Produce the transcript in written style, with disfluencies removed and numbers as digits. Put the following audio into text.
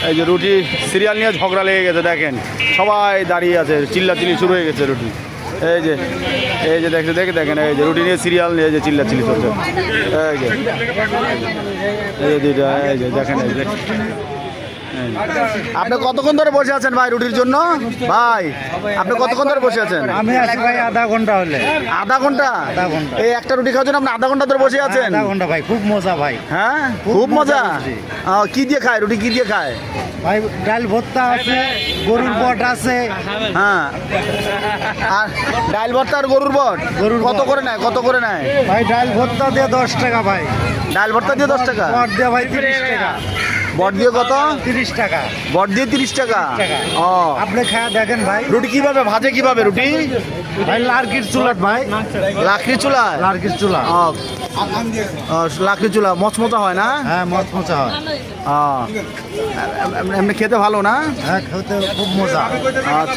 এই যে রুটি সিরিয়াল নিয়ে ঝগড়া লেগে গেছে, দেখেন সবাই দাঁড়িয়ে আছে, চিল্লাচিল্লি শুরু হয়ে গেছে রুটি। এই যে দেখেন এই যে রুটি নিয়ে সিরিয়াল নিয়ে যে চিল্লাচিল্লি চলছে। এই যে দেখেন আপনি কতক্ষণ ধরে বসে আছেন ভাই রুটির জন্য? ভাই আপনি কতক্ষণ ধরে বসে আছেন? আমি আছি ভাই আধা ঘন্টা হলে। আধা ঘন্টা? এই একটা রুটি খাওয়ার জন্য আপনি আধা ঘন্টা ধরে বসে আছেন? আধা ঘন্টা ভাই, খুব মজা ভাই। হ্যাঁ খুব মজা। কি দিয়ে খায় রুটি, কি দিয়ে খায় ভাই? ডাল ভর্তা আছে, গরুর বট আছে। হ্যাঁ, আর ডাল ভর্তা আর গরুর বট কত করে নেয়? কত করে নেয় ভাই? ডাল ভর্তা দিয়ে 10 টাকা ভাই। ডাল ভর্তা দিয়ে 10 টাকা? বট দিয়ে ভাই 30 টাকা। বট দিয়ে কত? 30 টাকা। বট দিয়ে 30 টাকা। ও, আপনি খায়া দেখেন ভাই। রুটি কিভাবে ভাজে, কিভাবে রুটি? ভাই লার্কির চুলাট ভাই। লাকড়ি চুলা? লার্কির চুলা। লাকড়ি চুলা মচমচা হয় না? হ্যাঁ মচমচা হয়। এমনি খেতে ভালো না? হ্যাঁ খেতে খুব মজা। আচ্ছা।